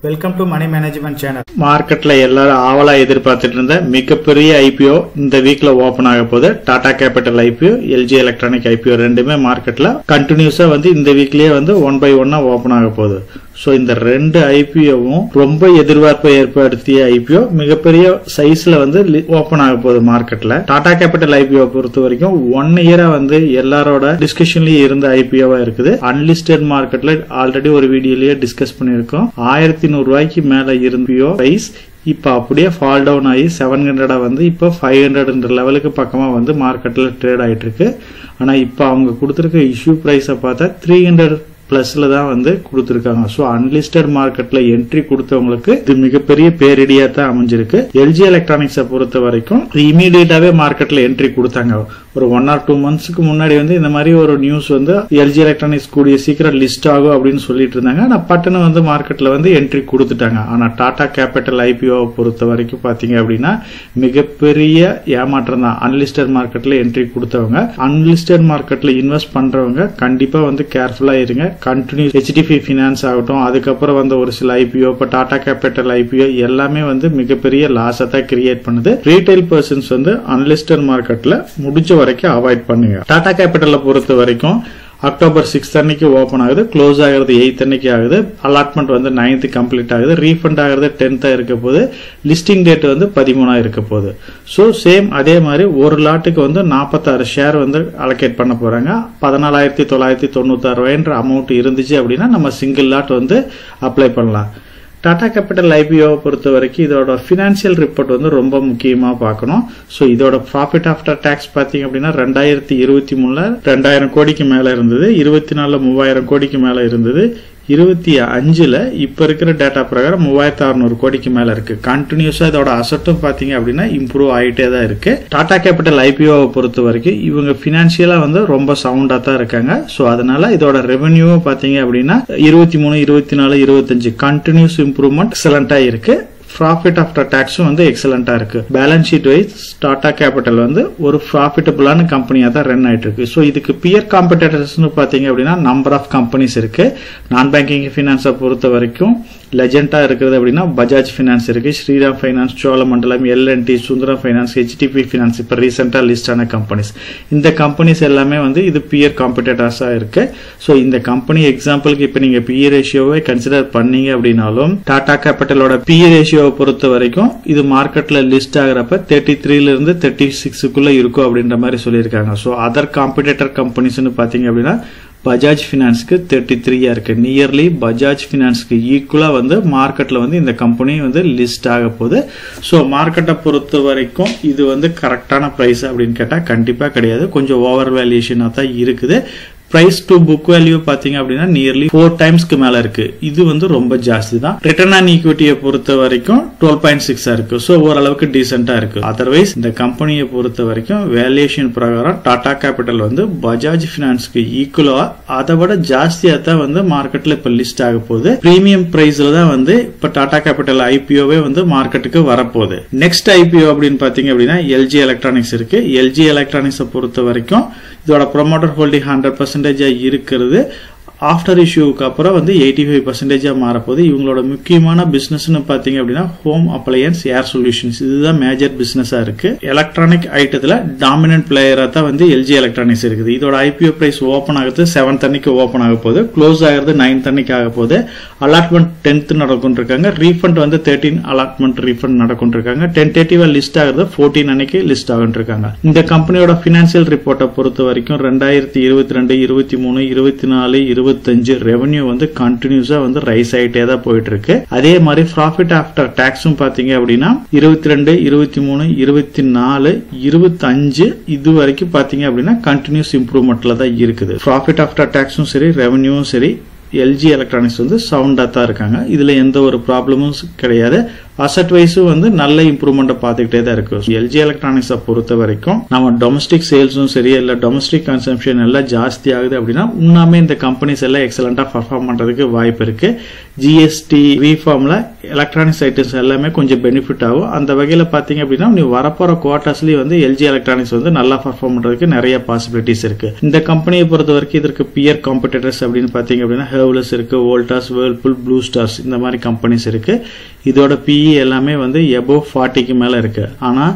Welcome to money management channel. மார்க்கெட்ல எல்லாரும் ஆவலா எதிர்பார்த்துட்டு இருந்த மிகப்பெரிய ஐபிஓ இந்த வீக்ல ஓபன் ஆக போகுது. Tata capital IPO, LG electronic IPO ரெண்டுமே மார்க்கெட்ல கண்டினியூஸா இந்த வீக்லயே ஒன் பை ஒன்னா ஓபன் ஆக போகுது. சோ இந்த ரெண்டு ஐபிஓவும் ரொம்ப எதிர்பார்ப்பை ஏற்படுத்திய ஐபிஓ மிகப்பெரிய சைஸ்ல ஓபன் ஆக போகுது மார்க்கெட்ல. டாடா கேபிட்டல் ஐபிஓ பொறுத்த வரைக்கும் 1 இயரா எல்லாரோட டிஸ்கஷன்லயே இருந்த ஐபிஓவா இருக்குது. அன்லிஸ்டட் மார்க்கெட்ல ஆல்ரெடி ஒரு வீடியோலயே டிஸ்கஸ் பண்ணிருக்கோம். 1100 ரூபாய்க்கு மேல இருந்த பிரைஸ் இப்ப அப்படியே ஃபால் டவுன் ஆகி 700 இப்ப 500 லெவலுக்கு பக்கமா மார்க்கெட்ல ட்ரேட் ஆயிட்டு இருக்கு. ஆனா இப்ப அவங்க கொடுத்திருக்க இஷ்யூ பிரைஸ பார்த்தா 300 பிளஸ்ல தான் கொடுத்திருக்காங்க. சோ அன்லிஸ்டட் மார்க்கெட்ல என்ட்ரி கொடுத்தவங்களுக்கு இது மிகப்பெரிய பேரிடியா தான் அமைஞ்சிருக்கு. எல்ஜி எலக்ட்ரானிக்ஸை பொறுத்த வரைக்கும் இமீடியட்டாவே மார்க்கெட்ல என்ட்ரி கொடுத்தாங்க. ஒரு 1 or 2 monthsக்கு முன்னாடி இந்த மாதிரி ஒரு நியூஸ் எல்ஜி எலக்ட்ரானிக்ஸ் கூடிய சீக்கிரம் லிஸ்ட் ஆகும் அப்படின்னு சொல்லிட்டு இருந்தாங்க. ஆனா பட்டுன்னு மார்க்கெட்ல என்ட்ரி கொடுத்துட்டாங்க. ஆனா டாடா கேபிட்டல் ஐபிஓ பொறுத்த வரைக்கும் பாத்தீங்க அப்படின்னா மிகப்பெரிய ஏமாற்றம் தான். அன்லிஸ்டட் மார்க்கெட்ல என்ட்ரி கொடுத்தவங்க, அன்லிஸ்டட் மார்க்கெட்ல இன்வெஸ்ட் பண்றவங்க கண்டிப்பா கேர்ஃபுல்லா இருங்க. கண்டினியூ HDFC Finance ஆகட்டும், அதுக்கப்புறம் ஒரு சில ஐபிஓ, இப்ப டாடா கேபிட்டல் ஐபிஓ எல்லாமே மிகப்பெரிய லாஸ் தான் கிரியேட் பண்ணுது. ரீட்டைல் பர்சன்ஸ் அன்லிஸ்டட் மார்க்கெட்ல முடிஞ்ச வரைக்கும் அவாய்ட் பண்ணுங்க. டாடா கேபிட்டல் பொறுத்த வரைக்கும் October 6th அன்னைக்கு ஓபன் ஆகுது, க்ளோஸ் ஆகுறது 8th அன்னைக்கு ஆகுது, அலாட்மெண்ட் 9th கம்ப்ளீட் ஆகுது, ரீஃபண்ட் ஆகுறது 10th இருக்க போது, லிஸ்டிங் டேட் 13 இருக்க போகுது. சோ சேம் அதே மாதிரி ஒரு லாட்டுக்கு 46 ஷேர் அலோகேட் பண்ண போறாங்க. 14,996 அமௌண்ட் இருந்துச்சு அப்படின்னா நம்ம சிங்கிள் லாட் அப்ளை பண்ணலாம். டாடா கேபிட்டல் ஐபிஓ பொறுத்த வரைக்கும் இதோட பினான்சியல் ரிப்போர்ட் ரொம்ப முக்கியமா பார்க்கணும். சோ இதோட ப்ராஃபிட் ஆஃப்டர் டாக்ஸ் பாத்தீங்க அப்படின்னா 2023ல 2000 கோடிக்கு மேல இருந்தது, 24ல 3000 கோடிக்கு மேல இருந்தது, 25ல இப்ப இருக்கிற டேட்டா பிரகாரம் 3600 கோடிக்கு மேல இருக்கு. கண்டினியூஸா இதோட அசட்டும் பாத்தீங்க அப்படின்னா இம்ப்ரூவ் ஆயிட்டே தான் இருக்கு. டாடா கேபிட்டல் ஐபிஓ பொறுத்த வரைக்கும் இவங்க பினான்சியலா ரொம்ப சவுண்டா தான் இருக்காங்க. சோ அதனால இதோட ரெவென்யூ பாத்தீங்க அப்படின்னா 23, 24, 25 கண்டினியூஸ் இம்ப்ரூவ்மெண்ட் எக்ஸலண்டா இருக்கு. ப்ராஃபிட் ஆஃப்டர் டாக்ஸும் எக்ஸலண்டா இருக்கு. Balance sheet wise Tata Capital ஒரு ப்ராஃபிட்டபிளான கம்பெனியா தான் ரன் ஆயிட்டு இருக்கு. சோ இதுக்கு பியர் காம்படிட்டர்ஸ் பாத்தீங்க அப்படின்னா நம்பர் ஆஃப் கம்பெனிஸ் இருக்கு. நான் பேங்கிங் பினான்ஸை பொறுத்த வரைக்கும் லெஜெண்டா இருக்கிறது அப்படின்னா பஜாஜ் பினான்ஸ் இருக்கு, Shriram Finance, Cholamandalam, L&T, Sundaram Finance, HDFC Finance இப்ப ரீசெண்டா லிஸ்ட் ஆன கம்பெனிஸ். இந்த கம்பெனிஸ் எல்லாமே இது பியர் காம்படிட்டர்ஸா இருக்கு. சோ இந்த கம்பெனி எக்ஸாம்பிளுக்கு இப்ப நீங்க பிஇ ரேஷியோவை கன்சிடர் பண்ணீங்க அப்படின்னாலும் டாடா கேபிட்டலோட பிஇ ரேஷியோவை பொறுத்த வரைக்கும் இது மார்க்கெட்ல லிஸ்ட் ஆகிறப்ப 33ல இருந்து 36க்குள்ள இருக்கும் அப்படின்ற மாதிரி சொல்லியிருக்காங்க. சோ அதர் காம்படிட்டர் கம்பெனிஸ் பாத்தீங்க அப்படின்னா பஜாஜ் பினான்ஸ்க்கு 33 இருக்கு. நியர்லி பஜாஜ் பினான்ஸ்க்கு ஈக்குவலா மார்க்கெட்ல இந்த கம்பெனி லிஸ்ட் ஆக போகுது. சோ மார்க்கெட்டை பொறுத்த வரைக்கும் இது கரெக்டான பிரைஸ் அப்படின்னு கேட்டா கண்டிப்பா கிடையாது. கொஞ்சம் ஓவர் வேல்யூஷனா தான் இருக்குது. பிரைஸ் டு புக் வேல்யூ பாத்தீங்க அப்படின்னா நியர்லி 4 டைம்ஸ்க்கு மேல இருக்கு. இது ரொம்ப ஜாஸ்தி தான். ரிட்டர்ன் ஆன் ஈக்விட்டியை பொறுத்த வரைக்கும் 12.6 இருக்கு. சோ ஓரளவுக்கு டீசென்டா இருக்கு. அதர்வைஸ் இந்த கம்பெனியை பொறுத்த வரைக்கும் வேல்யூஷன் பிரகாரம் டாடா கேபிட்டல் பஜாஜ் பினான்ஸ்க்கு ஈக்குவலா அதை விட ஜாஸ்தியா தான் மார்க்கெட்ல இப்ப லிஸ்ட் ஆக போகுது. பிரீமியம் பிரைஸ்ல தான் இப்ப டாடா கேபிட்டல் ஐபிஓவே மார்க்கெட்டுக்கு வரப்போகுது. நெக்ஸ்ட் ஐபிஓ அப்படின்னு பாத்தீங்க அப்படின்னா எல்ஜி எலக்ட்ரானிக்ஸ் இருக்கு. எல்ஜி எலக்ட்ரானிக்ஸ் பொறுத்த வரைக்கும் இதோட ப்ரொமோட்டர் ஹோல்டிங் 100% இருக்கிறது. ஆஃப்டர் இஷ்யூக்கு அப்புறம் 85% மாறப்போகுது. இவங்களோட முக்கியமான பிசினஸ் பாத்தீங்க அப்படின்னா ஹோம் அப்ளையன்ஸ், ஏர் சொல்யூஷன்ஸ், இதுதான் மேஜர் பிசினஸா இருக்கு. எலக்ட்ரானிக் ஐட்டத்துல டாமினன்ட் பிளேயரா தான் எல்ஜி எலக்ட்ரானிக்ஸ் இருக்குது. இதோட ஐபிஓ பிரைஸ் ஓபன் ஆகுது 7th அன்னைக்கு ஓபன் ஆக போகுது, க்ளோஸ் ஆகிறது 9th அன்னைக்கு ஆக போகுது. அலாட்மெண்ட் 10th நடக்கும் இருக்காங்க, ரீஃபண்ட் 13 அலாட்மெண்ட் ரீஃபண்ட் நடக்கும் இருக்காங்க. டென்டேட்டிவா லிஸ்ட் ஆகிறது 14 அன்னைக்கு லிஸ்ட் ஆகும் இருக்காங்க. இந்த கம்பெனியோட பினான்சியல் ரிப்போர்ட்டை பொறுத்த வரைக்கும் 2022, 23, 24, 25 ரெவென்யூ கண்டினியூஸா ரைஸ் ஆயிட்டே தான் போயிட்டு இருக்கு. அதே மாதிரி ப்ராஃபிட் ஆஃப்டர் டாக்ஸும் பாத்தீங்க அப்படின்னா 22, 23, 24, 25 இது வரைக்கும் பாத்தீங்க அப்படின்னா கண்டினியூஸ் இம்ப்ரூவ்மெண்ட்ல தான் இருக்குது. ப்ராஃபிட் ஆஃப்டர் டாக்ஸும் சரி, ரெவென்யூவும் சரி, எல்ஜி எலக்ட்ரானிக்ஸ் சவுண்டா தான் இருக்காங்க. இதுல எந்த ஒரு ப்ராப்ளமும் கிடையாது. அசட் வைஸும் நல்ல இம்ப்ரூவ்மெண்ட் பாத்துக்கிட்டே தான் இருக்கு. எல்ஜி எலக்ட்ரானிக்ஸை பொறுத்த வரைக்கும் நம்ம டொமஸ்டிக் சேல்ஸும் சரி, இல்ல டொமஸ்டிக் கன்சம்ஷன் எல்லாம் ஜாஸ்தி ஆகுது அப்படின்னா உண்மையாமே இந்த கம்பெனிஸ் எல்லாம் எக்ஸலண்டா பர்ஃபார்ம் பண்றதுக்கு வாய்ப்பு இருக்கு. ஜிஎஸ்டி ரீஃபார்ம்ல எலக்ட்ரானிக்ஸ் ஐட்டம்ஸ் எல்லாமே கொஞ்சம் பெனிஃபிட் ஆகும். அந்த வகையில பாத்தீங்க அப்படின்னா நீ வரப்போற குவார்டர்ஸ்லயே வந்து எல்ஜி எலக்ட்ரானிக்ஸ் வந்து நல்லா பர்ஃபார்ம் பண்றதுக்கு நிறைய பாசிபிலிட்டிஸ் இருக்கு. இந்த கம்பெனியை பொறுத்த வரைக்கும் இதற்கு பியர் காம்படிட்டர்ஸ் அப்படின்னு பாத்தீங்க அப்படின்னா ஹெவ்லஸ் இருக்கு, வோல்டாஸ், வேர்ல்பூல், ப்ளூ ஸ்டார்ஸ் இந்த மாதிரி கம்பெனிஸ் இருக்கு. இதோட பிஇ எல்லாமே வந்து எபோவ் 40க்கு மேல இருக்கு. ஆனா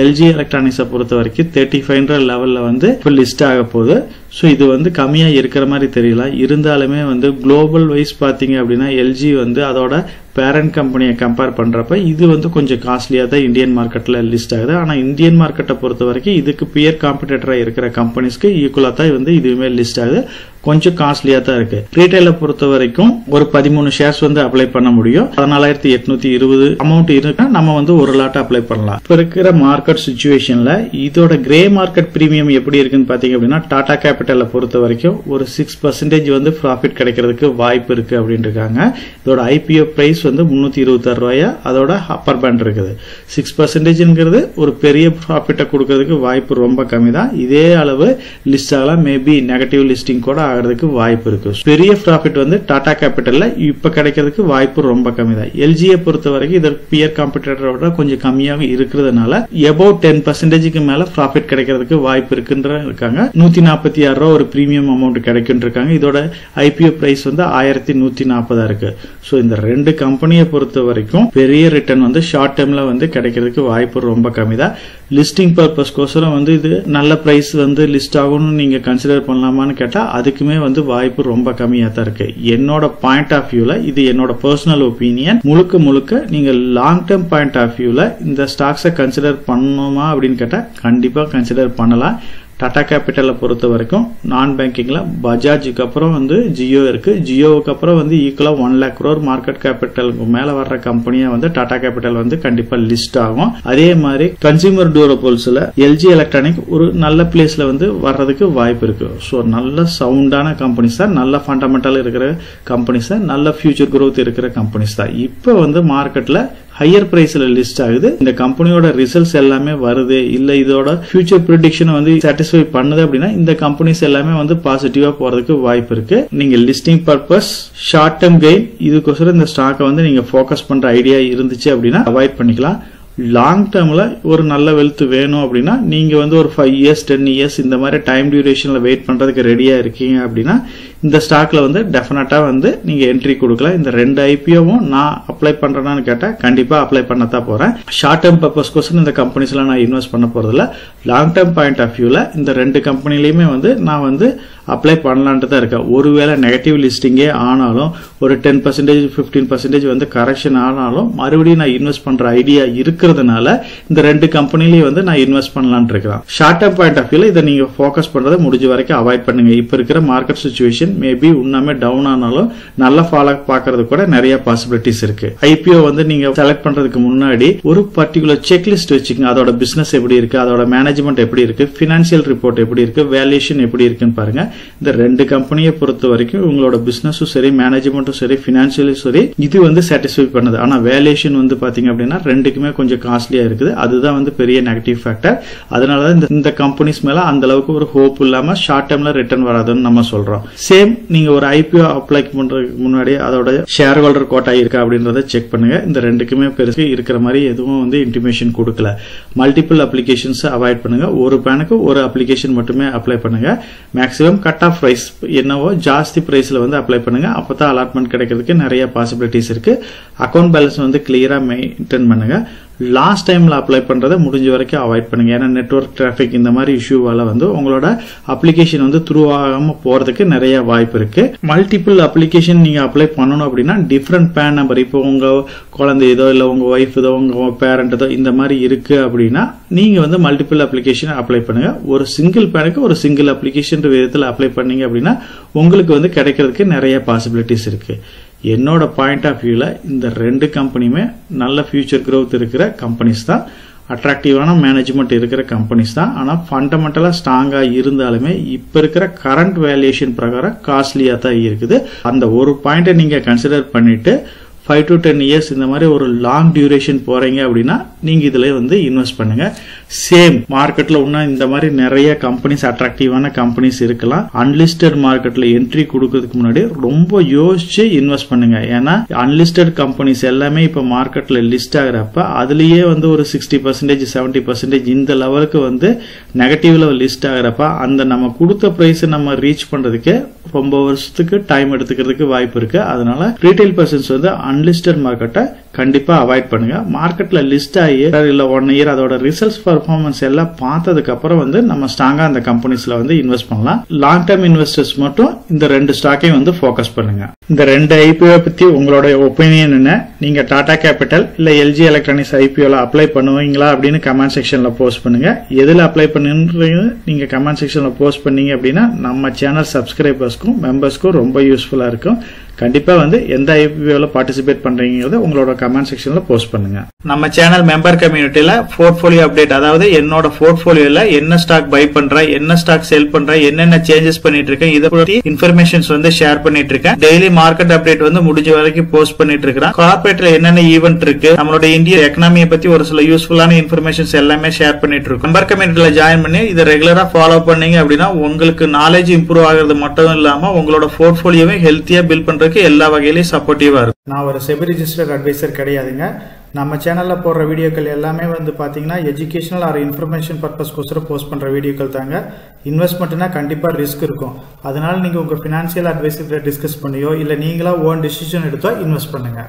எல்ஜி எலக்ட்ரானிக்ஸை பொறுத்த வரைக்கும் 35 லெவல்ல வந்து இப்போ லிஸ்ட் ஆக போகுது. ஸோ இது வந்து கம்மியா இருக்கிற மாதிரி தெரியல. இருந்தாலுமே வந்து குளோபல் வைஸ் பாத்தீங்க அப்படின்னா எல்ஜி வந்து அதோட பேரண்ட் கம்பெனியை கம்பேர் பண்றப்ப இது வந்து கொஞ்சம் காஸ்ட்லியா தான் இந்தியன் மார்க்கெட்ல லிஸ்ட் ஆகுது. ஆனா இந்தியன் மார்க்கெட்டை பொறுத்த வரைக்கும் இதுக்கு பியர் காம்படிட்டரா இருக்கிற கம்பெனிஸ்க்கு ஈக்குவலா தான் வந்து இதுவுமே லிஸ்ட் ஆகுது. கொஞ்சம் காஸ்ட்லியா தான் இருக்கு. ரீட்டைல பொறுத்த வரைக்கும் ஒரு 13 ஷேர்ஸ் வந்து அப்ளை பண்ண முடியும். 14,820 அமௌண்ட் இருக்கு. நம்ம வந்து ஒரு லாட் அப்ளை பண்ணலாம். இப்ப இருக்கிற மார்க்கெட் சிச்சுவேஷன்ல இதோட கிரே மார்க்கெட் பிரீமியம் எப்படி இருக்குன்னு பாத்தீங்க அப்படின்னா டாடா கேபிட்டலை பொறுத்த வரைக்கும் ஒரு 6% வந்து ப்ராஃபிட் கிடைக்கிறதுக்கு வாய்ப்பு இருக்கு அப்படின்னு இருக்காங்க. இதோட ஐபிஓ பிரைஸ் வந்து 326 ரூபாயா அதோட அப்பர் பேண்ட் இருக்குது. 6%ங்கிறது ஒரு பெரிய ப்ராஃபிட்டை கொடுக்கறதுக்கு வாய்ப்பு ரொம்ப கம்மி தான். இதே அளவு லிஸ்ட் ஆகலாம், மேபி நெகட்டிவ் லிஸ்டிங் கூட ஆகிறதுக்கு வாய்ப்பு இருக்கு. பெரிய ப்ராஃபிட் வந்து டாடா கேபிட்டல்ல இப்ப கிடைக்கிறதுக்கு வாய்ப்பு ரொம்ப கம்மி தான். எல்ஜியை பொறுத்த வரைக்கும் இதற்கு பியர் காம்படிட்டரோட கொஞ்சம் கம்மியாக இருக்கிறதுனால எபோவ் 10%க்கு மேல ப்ராஃபிட் கிடைக்கிறதுக்கு வாய்ப்பு இருக்குன்ற இருக்காங்க. 146 ரூபாய் ஒரு பிரீமியம் அமௌண்ட் கிடைக்கும் இருக்காங்க. இதோட ஐபிஓ பிரைஸ் வந்து 1140 இருக்கு. சோ இந்த ரெண்டு கம்பெனியை பொறுத்த வரைக்கும் பெரிய ரிட்டர்ன் வந்து ஷார்ட் டேர்ம்ல வந்து கிடைக்கிறதுக்கு வாய்ப்பு ரொம்ப கம்மி தான். லிஸ்டிங் பர்பஸ்க்கோசரம் வந்து இது நல்ல பிரைஸ் வந்து லிஸ்ட் ஆகும்னு நீங்க கன்சிடர் பண்ணலாமான்னு கேட்டா அதுக்குமே வந்து வாய்ப்பு ரொம்ப கம்மியா தான் இருக்கு. என்னோட பாயிண்ட் ஆஃப் வியூல இது என்னோட பர்சனல் ஒப்பீனியன். முழுக்க நீங்க லாங் டேர்ம் பாயிண்ட் ஆஃப் வியூல இந்த ஸ்டாக்ஸை கன்சிடர் பண்ணணுமா அப்படின்னு கேட்டா கண்டிப்பா கன்சிடர் பண்ணலாம். டாடா கேபிட்டலை பொறுத்த வரைக்கும் நான் பேங்கிங்ல பஜாஜுக்கு அப்புறம் வந்து ஜியோ இருக்கு. ஜியோவுக்கு அப்புறம் வந்து ஈக்குவலா 1 lakh crore மார்க்கெட் கேபிட்டலுக்கு மேல வர்ற கம்பெனியா வந்து டாடா கேபிட்டல் வந்து கண்டிப்பா லிஸ்ட் ஆகும். அதே மாதிரி கன்சியூமர் டியூரபிள்ஸ்ல எல்ஜி எலக்ட்ரானிக் ஒரு நல்ல பிளேஸ்ல வந்து வர்றதுக்கு வாய்ப்பு இருக்கு. ஸோ நல்ல சவுண்டான கம்பெனிஸ் தான், நல்ல ஃபண்டமெண்டல் இருக்கிற கம்பெனிஸ் தான், நல்ல ஃபியூச்சர் growth இருக்கிற கம்பெனிஸ் தான். இப்ப வந்து மார்க்கெட்ல ஹையர் பிரைஸ்ல லிஸ்ட் ஆகுது. இந்த கம்பெனியோட ரிசல்ட்ஸ் எல்லாமே வருது, இல்ல இதோட ஃபியூச்சர் ப்ரெடிக்ஷன் வந்து சாட்டிஸ்ஃபை பண்ணுது அப்படின்னா இந்த கம்பெனிஸ் எல்லாமே வந்து பாசிட்டிவா போறதுக்கு வாய்ப்பு இருக்கு. நீங்க listing purpose short term gain இதுக்கோசரம் இந்த ஸ்டாக்கை வந்து நீங்க போக்கஸ் பண்ற ஐடியா இருந்துச்சு அப்படின்னா அவாய்ட் பண்ணிக்கலாம். லாங் டேர்ம்ல ஒரு நல்ல வெல்த் வேணும் அப்படின்னா நீங்க வந்து ஒரு 5 years 10 years இந்த மாதிரி டைம் டியூரேஷன்ல வெயிட் பண்றதுக்கு ரெடியா இருக்கீங்க அப்படின்னா இந்த ஸ்டாக்ல வந்து டெஃபினட்டா வந்து நீங்க என்ட்ரி கொடுக்கலாம். இந்த ரெண்டு ஐபிஓவும் நான் அப்ளை பண்றேன்னு கேட்டா கண்டிப்பா அப்ளை பண்ணத்தான் போறேன். ஷார்ட் டேர்ம் பர்பஸ்க்கோசரம் இந்த கம்பெனிஸ்ல நான் இன்வெஸ்ட் பண்ண போறது இல்ல. லாங் டேர்ம் பாயிண்ட் ஆஃப் வியூல இந்த ரெண்டு கம்பெனிலயுமே வந்து நான் வந்து அப்ளை பண்ணலான்ட்டு தான் இருக்கேன். ஒருவேளை நெகட்டிவ் லிஸ்டிங்கே ஆனாலும் ஒரு 10% 15% வந்து கரெக்ஷன் ஆனாலும் மறுபடியும் நான் இன்வெஸ்ட் பண்ற ஐடியா இருக்கிறதுனால இந்த ரெண்டு கம்பெனிலயும் வந்து நான் இன்வெஸ்ட் பண்ணலான்னு இருக்கேன். ஷார்ட் டேர்ம் பாயிண்ட் ஆஃப் வியூல இதை நீங்க போக்கஸ் பண்றதை முடிஞ்ச வரைக்கும் அவாய்ட் பண்ணுங்க. இப்ப இருக்கிற மார்க்கெட் சிச்சுவேஷன் மேபி உண்மையே டவுன் ஆனாலும் நல்ல ஃபாலோ பாக்குறது கூட நிறைய பாசிபிலிட்டிஸ் இருக்கு. ஐபிஓ வந்து நீங்க செலக்ட் பண்றதுக்கு முன்னாடி ஒரு பர்டிகுலர் செக்லிஸ்ட் வச்சுக்கோங்க. அதோட பிசினஸ் எப்படி இருக்கு, அதோட மேனேஜ்மெண்ட் எப்படி இருக்கு, பினான்சியல் ரிப்போர்ட் எப்படி இருக்கு, வேல்யூஷன் எப்படி இருக்குன்னு பாருங்க. இந்த ரெண்டு கம்பெனியை பொறுத்த வரைக்கும் உங்களோட பிசினஸும் சரி, மேனேஜ்மெண்ட்டும் சரி, பினான்சியலும் சரி இது வந்து சாட்டிஸ்ஃபை பண்ணுது. ஆனா வேல்யூஷன் வந்து பாத்தீங்க அப்படின்னா ரெண்டுக்குமே கொஞ்சம் காஸ்ட்லியா இருக்குது. அதுதான் வந்து பெரிய நெகட்டிவ் ஃபேக்டர். அதனாலதான் இந்த கம்பெனிஸ் மேல அந்த அளவுக்கு ஒரு ஹோப் இல்லாம ஷார்ட் டேர்ம்ல ரிட்டர்ன் வராதுன்னு நம்ம சொல்றோம். சேம் நீங்க ஒரு ஐபிஓ அப்ளை பண்றதுக்கு முன்னாடி அதோட ஷேர் ஹோல்டர் கோட்டா இருக்கா அப்படின்றத செக் பண்ணுங்க. இந்த ரெண்டுக்குமே பெருசு இருக்கிற மாதிரி எதுவும் வந்து இன்டிமேஷன் கொடுக்கல. மல்டிபிள் அப்ளிகேஷன்ஸ் அவாய்ட் பண்ணுங்க. ஒரு பேனுக்கு ஒரு அப்ளிகேஷன் மட்டுமே அப்ளை பண்ணுங்க. மேக்ஸிமம் கட் ஆஃப் பிரைஸ் என்னவோ ஜாஸ்தி பிரைஸ்ல வந்து அப்ளை பண்ணுங்க. அப்பதான் அலாட்மெண்ட் கிடைக்கிறதுக்கு நிறைய பாசிபிலிட்டிஸ் இருக்கு. அக்கௌண்ட் பேலன்ஸ் வந்து கிளியரா மெயின்டைன் பண்ணுங்க. லாஸ்ட் டைம்ல அப்ளை பண்றதை முடிஞ்ச வரைக்கும் அவாய்ட் பண்ணுங்க. ஏன்னா நெட்வொர்க் டிராபிக் இந்த மாதிரி இஷ்யூவால வந்து உங்களோட அப்ளிகேஷன் வந்து த்ரூ ஆகாம போறதுக்கு நிறைய வாய்ப்பு இருக்கு. மல்டிபிள் அப்ளிகேஷன் நீங்க அப்ளை பண்ணணும் அப்படின்னா டிஃபரெண்ட் பேன் நம்பர், இப்போ உங்க குழந்தையதோ இல்ல உங்க ஒய்ஃப் இதோ உங்க பேரண்டதோ இந்த மாதிரி இருக்கு அப்படின்னா நீங்க வந்து மல்டிபிள் அப்ளிகேஷன் அப்ளை பண்ணுங்க. ஒரு சிங்கிள் பேனுக்கு ஒரு சிங்கிள் அப்ளிகேஷன் விதத்தில் அப்ளை பண்ணீங்க அப்படின்னா உங்களுக்கு வந்து கிடைக்கிறதுக்கு நிறைய பாசிபிலிட்டிஸ் இருக்கு. என்னோட பாயிண்ட் ஆஃப் வியூல இந்த ரெண்டு கம்பெனியுமே நல்ல ஃபியூச்சர் growth இருக்கிற கம்பெனிஸ் தான், அட்ராக்டிவான மேனேஜ்மெண்ட் இருக்கிற கம்பெனிஸ் தான். ஆனா ஃபண்டமெண்டலா ஸ்ட்ராங்கா இருந்தாலுமே இப்ப இருக்கிற கரண்ட் வேல்யூஷன் பிரகாரம் காஸ்ட்லியா தான் இருக்குது. அந்த ஒரு பாயிண்ட நீங்க கன்சிடர் பண்ணிட்டு 5 to 10 years இந்த மாதிரி ஒரு லாங் டியூரேஷன் போறீங்க அப்படின்னா நீங்க இதுல வந்து இன்வெஸ்ட் பண்ணுங்க. சேம் மார்க்கெட்ல இன்னும் இந்த மாதிரி நிறைய கம்பெனிஸ் அட்ராக்டிவான கம்பெனிஸ் இருக்கலாம். அன்லிஸ்டட் மார்க்கெட்ல என்ட்ரி கொடுக்கறதுக்கு முன்னாடி ரொம்ப யோசிச்சு இன்வெஸ்ட் பண்ணுங்க. ஏன்னா அன்லிஸ்டட் கம்பெனிஸ் எல்லாமே இப்ப மார்க்கெட்ல லிஸ்ட் ஆகிறப்ப அதுலயே வந்து ஒரு 60% 70% இந்த லெவலுக்கு வந்து நெகட்டிவ்ல லிஸ்ட் ஆகிறப்ப அந்த நம்ம கொடுத்த பிரைஸ் நம்ம ரீச் பண்றதுக்கு ரொம்ப வருஷத்துக்கு டைம் எடுத்துக்கிறதுக்கு வாய்ப்பு இருக்கு. அதனால ரீட்டைல் பர்சன்ஸ் வந்து அன்லிஸ்டட் மார்க்கெட்டை கண்டிப்பா அவாய்ட் பண்ணுங்க. மார்க்கெட்ல லிஸ்ட் ஆகி இல்ல 1 இயர் அதோட ரிசல்ட்ஸ் பெர்ஃபார்மன்ஸ் எல்லாம் பார்த்ததுக்கு அப்புறம் வந்து நம்ம ஸ்ட்ராங்கா அந்த கம்பெனிஸ்ல வந்து இன்வெஸ்ட் பண்ணலாம். லாங் டர்ம் இன்வெஸ்டர்ஸ் மட்டும் இந்த 2 ஸ்டாக்கையும் வந்து போக்கஸ் பண்ணுங்க. இந்த 2 ஐபிஓ பத்தி உங்களோட ஒப்பீனியன் என்ன? நீங்க டாடா கேபிட்டல் இல்ல எல்ஜி எலக்ட்ரானிக்ஸ் ஐபிஓல அப்ளை பண்ணுவீங்களா அப்படின்னு கமெண்ட் செக்ஷன்ல போஸ்ட் பண்ணுங்க. எதுல அப்ளை பண்ணுன்றீங்க நீங்க கமெண்ட் செக்ஷன்ல போஸ்ட் பண்ணீங்க அப்படின்னா நம்ம சேனல் சப்ஸ்கிரைபர்ஸ்க்கும் மெம்பர்ஸ்க்கும் ரொம்ப யூஸ்ஃபுல்லா இருக்கும். கண்டிப்பா வந்து எந்த ஐபிஓல பார்ட்டிசிபேட் பண்றீங்கிறத உங்களோட கமெண்ட் செக்ஷன்ல போஸ்ட் பண்ணுங்க. நம்ம சேனல் மெம்பர் கம்யூனிட்டில போர்ட்ஃபோலியோ அப்டேட், அதாவது என்னோட போர்ட்ஃபோலியோல என்ன ஸ்டாக் பை பண்றேன், என்ன ஸ்டாக் சேல் பண்றேன், என்னென்ன சேஞ்சஸ் பண்ணிட்டு இருக்கேன், இதை பத்தி இன்ஃபர்மேஷன்ஸ் வந்து ஷேர் பண்ணிட்டு இருக்கேன். டெய்லி மார்க்கெட் அப்டேட் வந்து முடிஞ்ச வரைக்கும் போஸ்ட் பண்ணிட்டு இருக்கேன். கார்பரேட்ல என்னென்ன ஈவென்ட் இருக்கு, நம்மளோட இந்திய எக்கனாமியை பத்தி ஒரு சில யூஸ்ஃபுல்லான இன்ஃபர்மேஷன்ஸ் எல்லாமே ஷேர் பண்ணிட்டு இருக்கோம். மெம்பர் கம்யூனிட்டில ஜாயின் பண்ணி இதை ரெகுலரா ஃபாலோ பண்ணீங்க அப்படின்னா உங்களுக்கு நாலேஜ் இம்ப்ரூவ் ஆகிறது மட்டும் இல்லாம உங்களோட போர்ட்ஃபோலியோவை ஹெல்த்தியா பில்ட் பண்றதுக்கு எல்லா வகையிலும் சப்போர்ட்டிவா இருக்கும். நான் ஒரு செபி ரிஜிஸ்டர்ட் அட்வைசர் கிடையாதுங்க. நம்ம சேனல்ல போடுற வீடியோக்கள் எல்லாமே வந்து பாத்தீங்கன்னா எஜுகேஷனல் ஆர் இன்ஃபர்மேஷன் பர்பஸ்க்கோசரம் போஸ்ட் பண்ற வீடியோக்கள் தாங்க. இன்வெஸ்ட்மெண்ட்னா கண்டிப்பா ரிஸ்க் இருக்கும். அதனால நீங்க உங்க பினான்சியல் அட்வைசர் டிஸ்கஸ் பண்ணியோ இல்ல நீங்களா ஓன் டிசிஷன் எடுத்தோ இன்வெஸ்ட் பண்ணுங்க.